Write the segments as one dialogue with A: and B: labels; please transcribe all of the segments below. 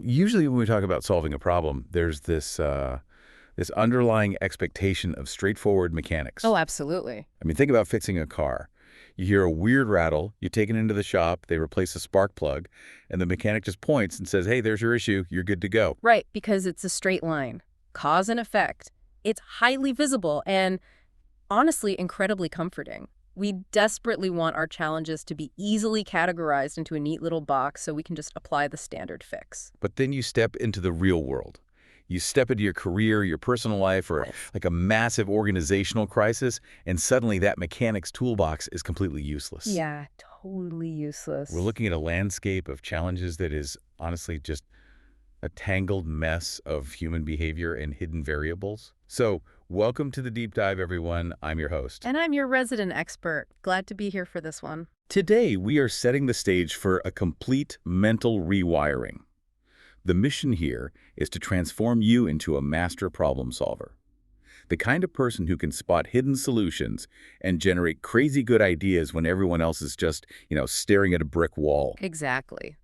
A: Usually when we talk about solving a problem, there's this underlying expectation of straightforward mechanics.
B: Oh, absolutely.
A: I mean, think about fixing a car. You hear a weird rattle, you take it into the shop, they replace a spark plug, and the mechanic just points and says, hey, there's your issue, you're good to go.
B: Right, because it's a straight line. Cause and effect. It's highly visible and, honestly, incredibly comforting. We desperately want our challenges to be easily categorized into a neat little box so we can just apply the standard fix.
A: But then you step into the real world. You step into your career, your personal life, or like a massive organizational crisis, and suddenly that mechanic's toolbox is completely useless.
B: Yeah, totally useless.
A: We're looking at a landscape of challenges that is honestly just a tangled mess of human behavior and hidden variables. So, welcome to the Deep Dive, everyone. I'm your host.
B: And I'm your resident expert. Glad to be here for this one.
A: Today, we are setting the stage for a complete mental rewiring. The mission here is to transform you into a master problem solver. The kind of person who can spot hidden solutions and generate crazy good ideas when everyone else is just, staring at a brick wall.
B: Exactly.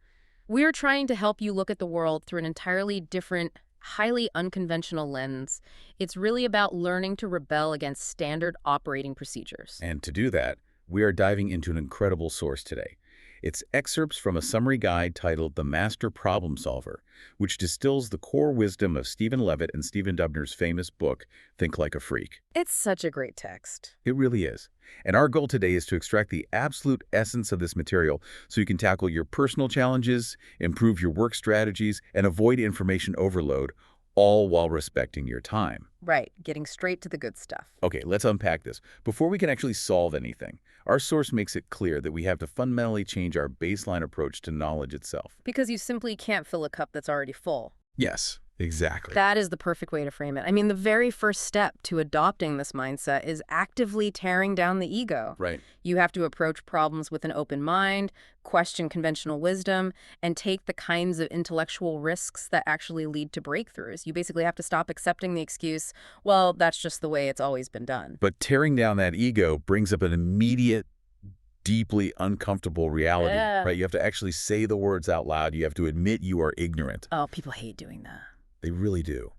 B: We're trying to help you look at the world through an entirely different, highly unconventional lens. It's really about learning to rebel against standard operating procedures.
A: And to do that, we are diving into an incredible source today. It's excerpts from a summary guide titled The Master Problem Solver, which distills the core wisdom of Levitt and Stephen Dubner's famous book, Think Like a Freak.
B: It's such a great text.
A: It really is. And our goal today is to extract the absolute essence of this material so you can tackle your personal challenges, improve your work strategies, and avoid information overload, all while respecting your time.
B: Right, getting straight to the good stuff.
A: Okay, let's unpack this. Before we can actually solve anything, our source makes it clear that we have to fundamentally change our baseline approach to knowledge itself.
B: Because you simply can't fill a cup that's already full.
A: Yes, exactly.
B: That is the perfect way to frame it. I mean, the very first step to adopting this mindset is actively tearing down the ego.
A: Right.
B: You have to approach problems with an open mind, question conventional wisdom, and take the kinds of intellectual risks that actually lead to breakthroughs. You basically have to stop accepting the excuse, well, that's just the way it's always been done.
A: But tearing down that ego brings up an immediate, deeply uncomfortable reality, right? You have to actually say the words out loud. You have to admit you are ignorant.
B: Oh, people hate doing that.
A: They really do.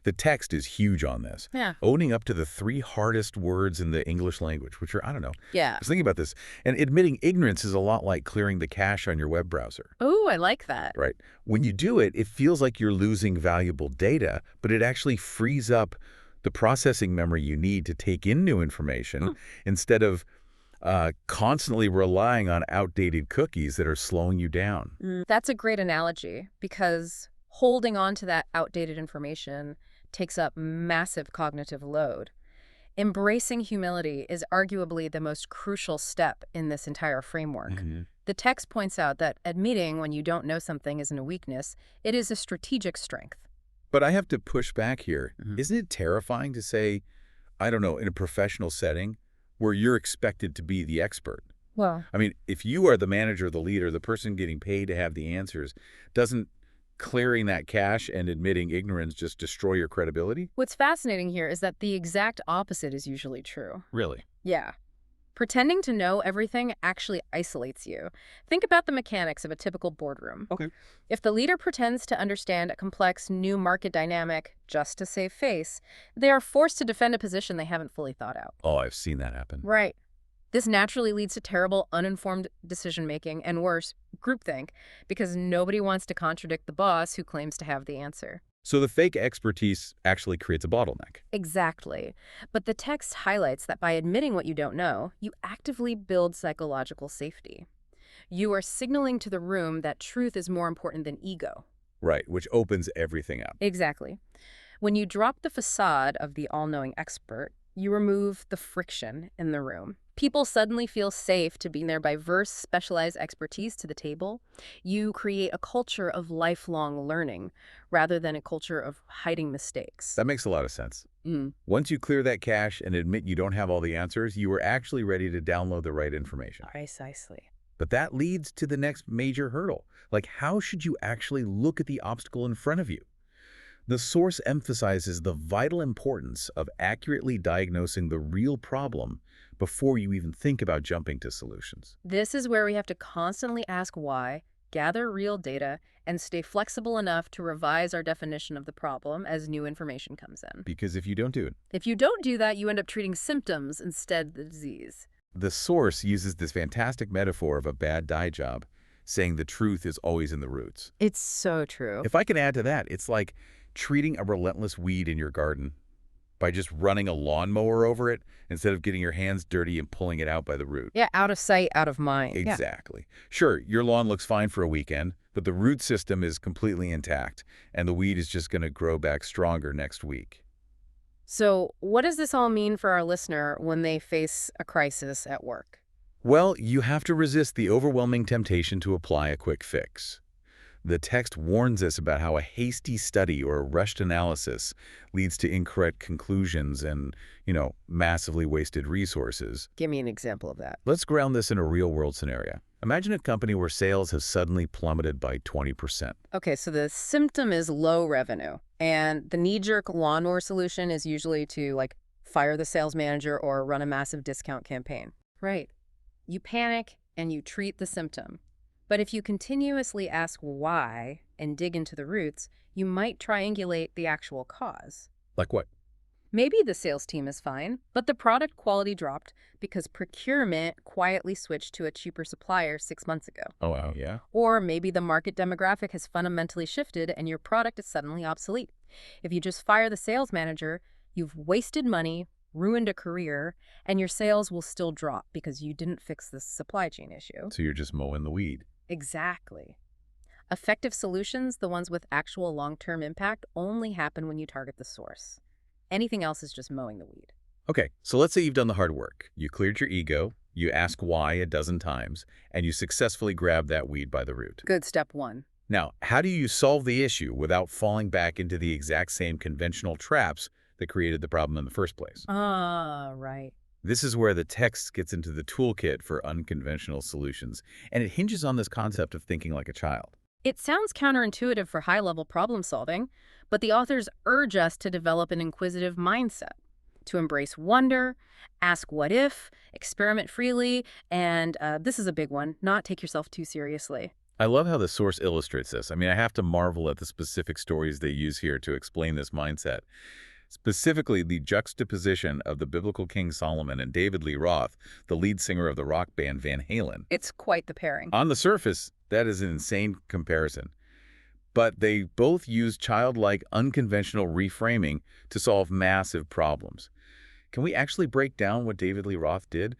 A: The text is huge on this.
B: Yeah.
A: Owning up to the 3 hardest words in the English language, which are, I don't know.
B: Yeah.
A: I was thinking about this. And admitting ignorance is a lot like clearing the cache on your web browser.
B: Oh, I like that.
A: Right. When you do it, it feels like you're losing valuable data, but it actually frees up the processing memory you need to take in new information instead of constantly relying on outdated cookies that are slowing you down.
B: That's a great analogy because holding on to that outdated information takes up massive cognitive load. Embracing humility is arguably the most crucial step in this entire framework. The text points out that admitting when you don't know something isn't a weakness, it is a strategic strength.
A: But I have to push back here. Isn't it terrifying to say, I don't know, in a professional setting where you're expected to be the expert?
B: Well,
A: I mean, if you are the manager, the leader, the person getting paid to have the answers, doesn't clearing that cache and admitting ignorance just destroy your credibility?
B: what's fascinating here is that the exact opposite is usually true.
A: Really?
B: Yeah. Pretending to know everything actually isolates you. Think about the mechanics of a typical boardroom.
A: Okay.
B: If the leader pretends to understand a complex new market dynamic just to save face, they are forced to defend a position they haven't fully thought out.
A: Oh, I've seen that happen.
B: Right. This naturally leads to terrible, uninformed decision-making and worse, groupthink, because nobody wants to contradict the boss who claims to have the answer.
A: So the fake expertise actually creates a bottleneck.
B: Exactly. But the text highlights that by admitting what you don't know, you actively build psychological safety. You are signaling to the room that truth is more important than ego.
A: Right, which opens everything up.
B: Exactly. When you drop the facade of the all-knowing expert, you remove the friction in the room. People suddenly feel safe to bring their diverse, specialized expertise to the table. You create a culture of lifelong learning rather than a culture of hiding mistakes.
A: That makes a lot of sense. Once you clear that cache and admit you don't have all the answers, you are actually ready to download the right information.
B: Precisely.
A: But that leads to the next major hurdle. Like, how should you actually look at the obstacle in front of you? The source emphasizes the vital importance of accurately diagnosing the real problem before you even think about jumping to solutions.
B: This is where we have to constantly ask why gather real data, and stay flexible enough to revise our definition of the problem as new information comes in.
A: Because if you don't do it,
B: If you don't do that, you end up treating symptoms instead of the disease.
A: the source uses this fantastic metaphor of a bad dye job, saying the truth is always in the roots.
B: It's so true.
A: If I can add to that, it's like treating a relentless weed in your garden by just running a lawnmower over it instead of getting your hands dirty and pulling it out by the root.
B: Yeah, out of sight, out of mind. Yeah.
A: Exactly. Sure, your lawn looks fine for a weekend, but the root system is completely intact, and the weed is just going to grow back stronger next week.
B: So what does this all mean for our listener when they face a crisis at work?
A: Well, you have to resist the overwhelming temptation to apply a quick fix. The text warns us about how a hasty study or a rushed analysis leads to incorrect conclusions and, massively wasted resources.
B: Give me an example of that.
A: Let's ground this in a real-world scenario. Imagine a company where sales have suddenly plummeted by 20%.
B: Okay, so the symptom is low revenue, and the knee-jerk lawnmower solution is usually to, fire the sales manager or run a massive discount campaign. Right. You panic and you treat the symptom. But if you continuously ask why and dig into the roots, you might triangulate the actual cause.
A: Like what?
B: Maybe the sales team is fine, but the product quality dropped because procurement quietly switched to a cheaper supplier 6 months ago.
A: Oh, wow, yeah?
B: Or maybe the market demographic has fundamentally shifted and your product is suddenly obsolete. If you just fire the sales manager, you've wasted money, ruined a career, and your sales will still drop because you didn't fix the supply chain issue.
A: So you're just mowing the weed.
B: Exactly. Effective solutions, the ones with actual long-term impact, only happen when you target the source. Anything else is just mowing the weed.
A: Okay, so let's say you've done the hard work. You cleared your ego, you ask why a dozen times, and you successfully grabbed that weed by the root.
B: Good step one.
A: Now, how do you solve the issue without falling back into the exact same conventional traps that created the problem in the first place?
B: Right.
A: This is where the text gets into the toolkit for unconventional solutions, and it hinges on this concept of thinking like a child.
B: It sounds counterintuitive for high-level problem solving, but the authors urge us to develop an inquisitive mindset, to embrace wonder, ask what if, experiment freely, and this is a big one, not take yourself too seriously.
A: I love how the source illustrates this. I mean, I have to marvel at the specific stories they use here to explain this mindset. Specifically, the juxtaposition of the biblical King Solomon and David Lee Roth, the lead singer of the rock band Van Halen.
B: It's quite the pairing.
A: On the surface, that is an insane comparison. But they both use childlike, unconventional reframing to solve massive problems. Can we actually break down what David Lee Roth did?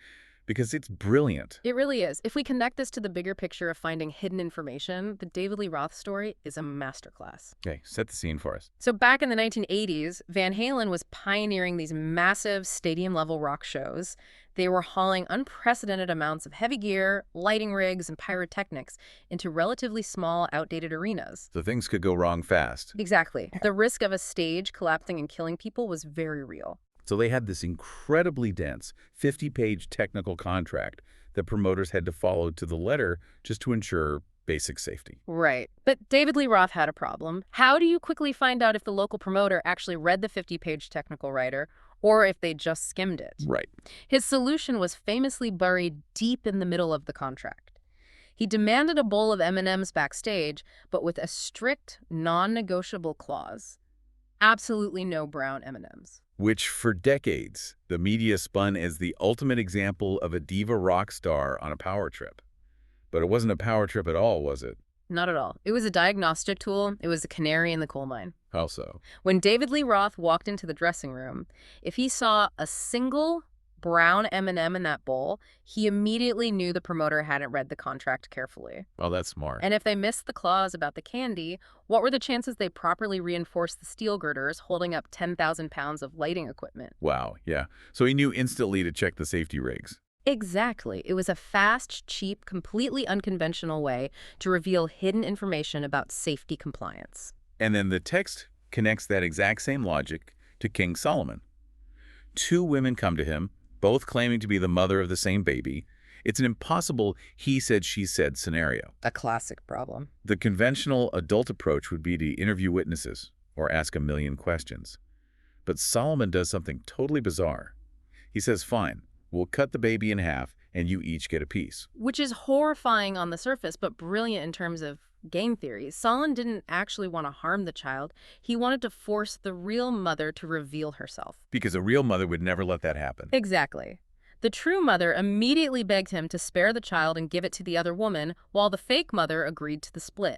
A: Because it's brilliant.
B: It really is. If we connect this to the bigger picture of finding hidden information, the David Lee Roth story is a masterclass.
A: Okay, set the scene for us.
B: So back in the 1980s, Van Halen was pioneering these massive stadium-level rock shows. They were hauling unprecedented amounts of heavy gear, lighting rigs, and pyrotechnics into relatively small, outdated arenas.
A: So things could go wrong fast.
B: Exactly. The risk of a stage collapsing and killing people was very real.
A: So they had this incredibly dense 50-page technical contract that promoters had to follow to the letter just to ensure basic safety.
B: Right. But David Lee Roth had a problem. How do you quickly find out if the local promoter actually read the 50-page technical writer or if they just skimmed it?
A: Right.
B: His solution was famously buried deep in the middle of the contract. He demanded a bowl of M&Ms backstage, but with a strict, non-negotiable clause. Absolutely no brown M&Ms.
A: Which, for decades, the media spun as the ultimate example of a diva rock star on a power trip. But it wasn't a power trip at all, was it?
B: Not at all. It was a diagnostic tool. It was a canary in the coal mine.
A: How so?
B: When David Lee Roth walked into the dressing room, if he saw a single brown M&M in that bowl, he immediately knew the promoter hadn't read the contract carefully.
A: Well, that's smart.
B: And if they missed the clause about the candy, what were the chances they properly reinforced the steel girders holding up 10,000 pounds of lighting equipment?
A: Wow, yeah. So he knew instantly to check the safety rigs.
B: Exactly. It was a fast, cheap, completely unconventional way to reveal hidden information about safety compliance.
A: And then the text connects that exact same logic to King Solomon. Two women come to him, both claiming to be the mother of the same baby. It's an impossible he said, she said scenario.
B: A classic problem.
A: The conventional adult approach would be to interview witnesses or ask a million questions. But Solomon does something totally bizarre. He says, fine, we'll cut the baby in half and you each get a piece.
B: Which is horrifying on the surface, but brilliant in terms of game theory. Solon didn't actually want to harm the child. He wanted to force the real mother to reveal herself.
A: Because a real mother would never let that happen.
B: Exactly. The true mother immediately begged him to spare the child and give it to the other woman, while the fake mother agreed to the split.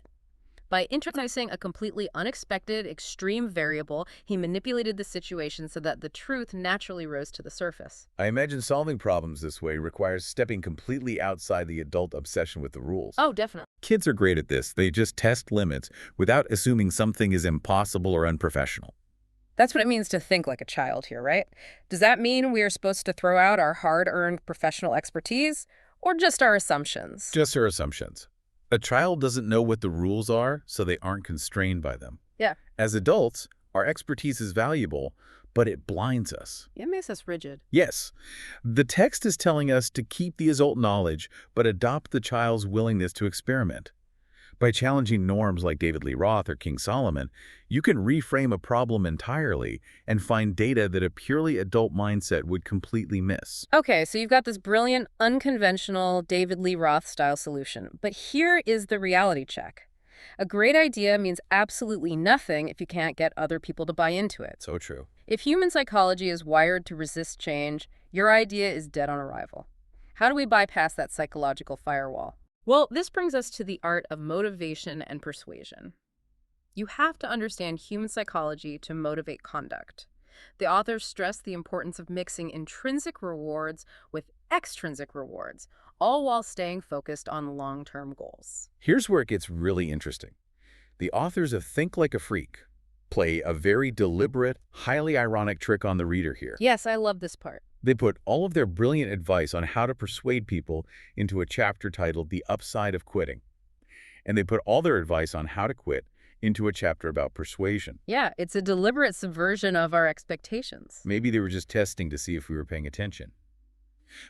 B: By introducing a completely unexpected, extreme variable, he manipulated the situation so that the truth naturally rose to the surface.
A: I imagine solving problems this way requires stepping completely outside the adult obsession with the rules.
B: Oh, definitely.
A: Kids are great at this. They just test limits without assuming something is impossible or unprofessional.
B: That's what it means to think like a child here, right? Does that mean we are supposed to throw out our hard-earned professional expertise, or just our assumptions?
A: Just our assumptions. A child doesn't know what the rules are, so they aren't constrained by them.
B: Yeah.
A: As adults, our expertise is valuable, but it blinds us.
B: It makes us rigid.
A: Yes, the text is telling us to keep the adult knowledge, but adopt the child's willingness to experiment. By challenging norms like David Lee Roth or King Solomon, you can reframe a problem entirely and find data that a purely adult mindset would completely miss.
B: Okay, so you've got this brilliant, unconventional David Lee Roth-style solution. But here is the reality check. A great idea means absolutely nothing if you can't get other people to buy into it.
A: So true.
B: If human psychology is wired to resist change, your idea is dead on arrival. How do we bypass that psychological firewall? Well, this brings us to the art of motivation and persuasion. You have to understand human psychology to motivate conduct. The authors stress the importance of mixing intrinsic rewards with extrinsic rewards, all while staying focused on long-term goals.
A: Here's where it gets really interesting. The authors of Think Like a Freak play a very deliberate, highly ironic trick on the reader here.
B: Yes, I love this part.
A: They put all of their brilliant advice on how to persuade people into a chapter titled The Upside of Quitting. And they put all their advice on how to quit into a chapter about persuasion.
B: Yeah, it's a deliberate subversion of our expectations.
A: Maybe they were just testing to see if we were paying attention.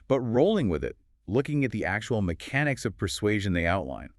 A: But rolling with it, looking at the actual mechanics of persuasion they outline,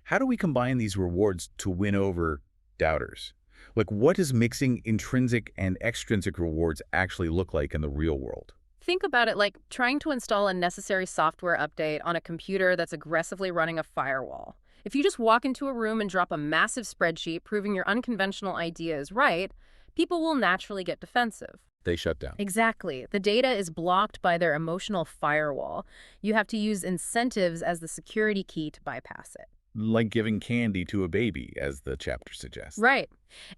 A: how do we combine these rewards to win over doubters? Like, what does mixing intrinsic and extrinsic rewards actually look like in the real world?
B: Think about it like trying to install a necessary software update on a computer that's aggressively running a firewall. If you just walk into a room and drop a massive spreadsheet proving your unconventional idea is right, people will naturally get defensive.
A: They shut down.
B: Exactly. The data is blocked by their emotional firewall. You have to use incentives as the security key to bypass it.
A: Like giving candy to a baby, as the chapter suggests.
B: Right.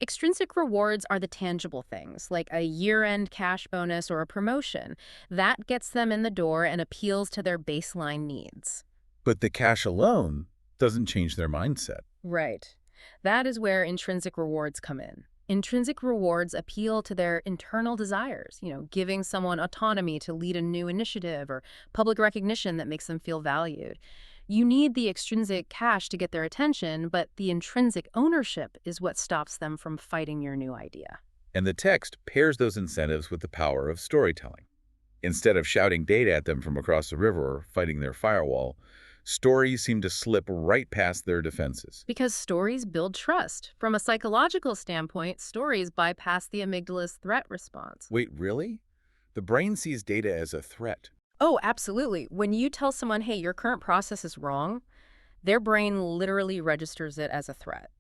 B: Extrinsic rewards are the tangible things, like a year-end cash bonus or a promotion. That gets them in the door and appeals to their baseline needs.
A: But the cash alone doesn't change their mindset.
B: Right. That is where intrinsic rewards come in. Intrinsic rewards appeal to their internal desires, giving someone autonomy to lead a new initiative or public recognition that makes them feel valued. You need the extrinsic cash to get their attention, but the intrinsic ownership is what stops them from fighting your new idea.
A: And the text pairs those incentives with the power of storytelling. Instead of shouting data at them from across the river or fighting their firewall, stories seem to slip right past their defenses.
B: Because stories build trust. From a psychological standpoint, stories bypass the amygdala's threat response.
A: Wait, really? The brain sees data as a threat.
B: Oh, absolutely. When you tell someone, hey, your current process is wrong, their brain literally registers it as a threat.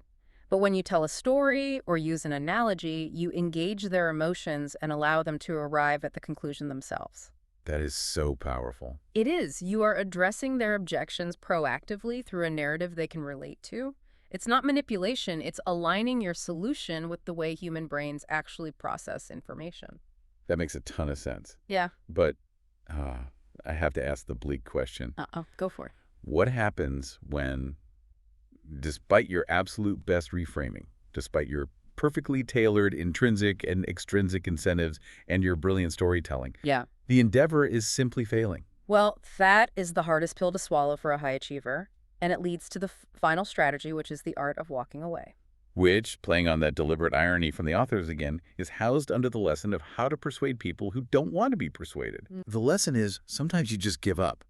B: But when you tell a story or use an analogy, you engage their emotions and allow them to arrive at the conclusion themselves.
A: That is so powerful.
B: It is. You are addressing their objections proactively through a narrative they can relate to. It's not manipulation. It's aligning your solution with the way human brains actually process information.
A: That makes a ton of sense.
B: Yeah.
A: But I have to ask the bleak question.
B: Go for it.
A: What happens when, despite your absolute best reframing, despite your perfectly tailored intrinsic and extrinsic incentives and your brilliant storytelling, the endeavor is simply failing?
B: Well, that is the hardest pill to swallow for a high achiever, and it leads to the final strategy, which is the art of walking away.
A: Which, playing on that deliberate irony from the authors again, is housed under the lesson of how to persuade people who don't want to be persuaded. The lesson is sometimes you just give up.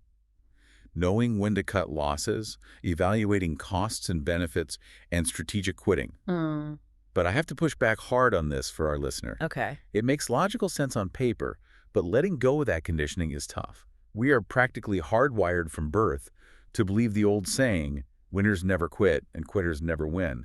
A: Knowing when to cut losses, evaluating costs and benefits, and strategic quitting. But I have to push back hard on this for our listener.
B: Okay.
A: It makes logical sense on paper, but letting go of that conditioning is tough. We are practically hardwired from birth to believe the old saying, winners never quit and quitters never win,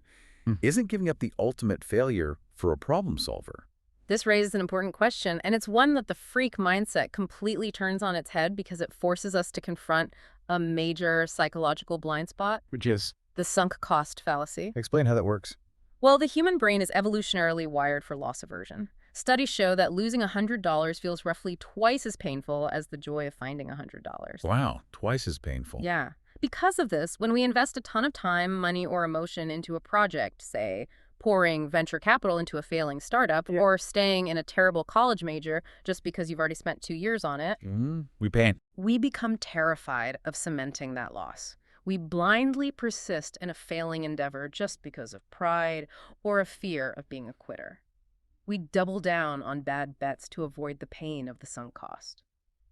A: isn't giving up the ultimate failure for a problem solver.
B: This raises an important question, and it's one that the freak mindset completely turns on its head because it forces us to confront a major psychological blind spot,
C: Which is,
B: the sunk cost fallacy.
C: explain how that works.
B: Well, the human brain is evolutionarily wired for loss aversion. Studies show that losing $100 feels roughly twice as painful as the joy of finding $100.
A: Wow, twice as painful.
B: Yeah. Because of this, when we invest a ton of time, money, or emotion into a project, say, pouring venture capital into a failing startup, or staying in a terrible college major just because you've already spent 2 years on it,
C: We panic.
B: we become terrified of cementing that loss. We blindly persist in a failing endeavor just because of pride or a fear of being a quitter. We double down on bad bets to avoid the pain of the sunk cost.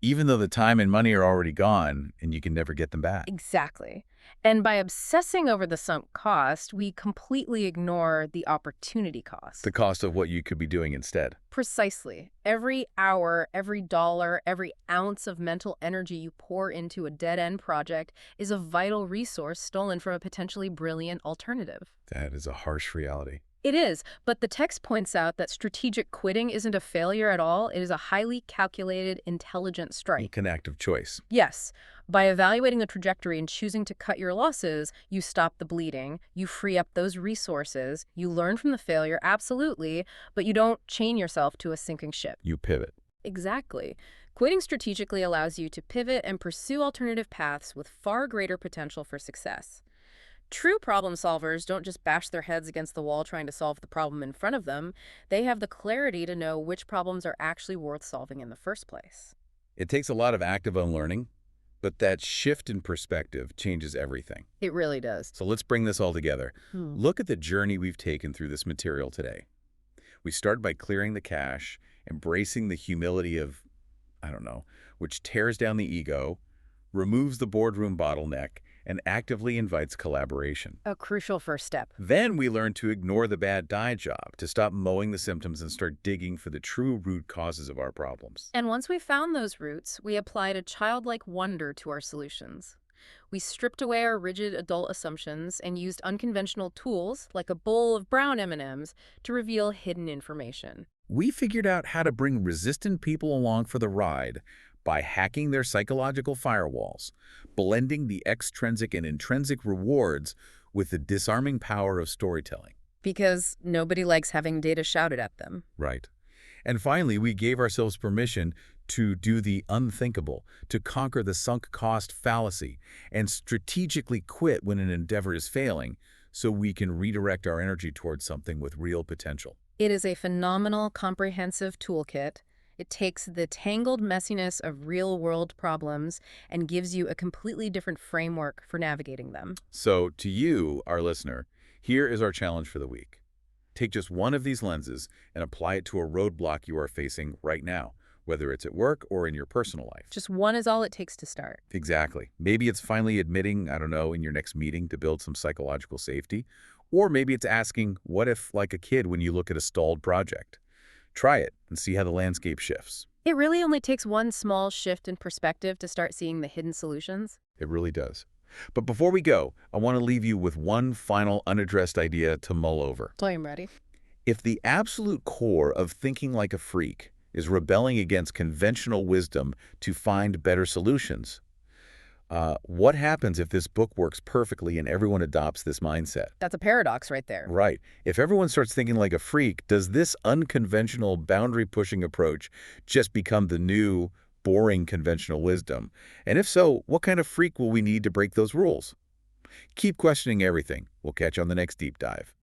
A: Even though the time and money are already gone and you can never get them back.
B: Exactly. And by obsessing over the sunk cost, we completely ignore the opportunity cost.
A: The cost of what you could be doing instead.
B: Precisely. Every hour, every dollar, every ounce of mental energy you pour into a dead-end project is a vital resource stolen from a potentially brilliant alternative.
A: That is a harsh reality.
B: It is, but the text points out that strategic quitting isn't a failure at all. It is a highly calculated, intelligent strike.
A: An act of choice.
B: Yes. By evaluating the trajectory and choosing to cut your losses, you stop the bleeding, you free up those resources, you learn from the failure, absolutely, but you don't chain yourself to a sinking ship.
A: You pivot.
B: Exactly. Quitting strategically allows you to pivot and pursue alternative paths with far greater potential for success. True problem solvers don't just bash their heads against the wall trying to solve the problem in front of them. They have the clarity to know which problems are actually worth solving in the first place.
A: It takes a lot of active unlearning, but that shift in perspective changes everything.
B: It really does.
A: So let's bring this all together. Look at the journey we've taken through this material today. We started by clearing the cache, embracing the humility of, which tears down the ego, removes the boardroom bottleneck, and actively invites collaboration.
B: A crucial first step.
A: Then we learn to ignore the bad die job, to stop mowing the symptoms and start digging for the true root causes of our problems.
B: And once we found those roots, we applied a childlike wonder to our solutions. We stripped away our rigid adult assumptions and used unconventional tools, like a bowl of brown M&Ms, to reveal hidden information.
A: We figured out how to bring resistant people along for the ride by hacking their psychological firewalls, blending the extrinsic and intrinsic rewards with the disarming power of storytelling.
B: Because nobody likes having data shouted at them.
A: Right. And finally, we gave ourselves permission to do the unthinkable, to conquer the sunk cost fallacy, and strategically quit when an endeavor is failing so we can redirect our energy towards something with real potential.
B: It is a phenomenal, comprehensive toolkit. It takes the tangled messiness of real-world problems and gives you a completely different framework for navigating them.
A: So, to you, our listener, here is our challenge for the week. Take just one of these lenses and apply it to a roadblock you are facing right now, whether it's at work or in your personal life.
B: Just one is all it takes to start.
A: Exactly. Maybe it's finally admitting, in your next meeting to build some psychological safety. Or maybe it's asking, what if, like a kid, when you look at a stalled project? Try it and see how the landscape shifts.
B: It really only takes one small shift in perspective to start seeing the hidden solutions.
A: It really does. But before we go, I want to leave you with one final unaddressed idea to mull over.
B: So I'm ready.
A: If the absolute core of thinking like a freak is rebelling against conventional wisdom to find better solutions, what happens if this book works perfectly and everyone adopts this mindset?
B: That's a paradox right there.
A: Right. If everyone starts thinking like a freak, does this unconventional, boundary-pushing approach just become the new, boring conventional wisdom? And if so, what kind of freak will we need to break those rules? Keep questioning everything. We'll catch you on the next Deep Dive.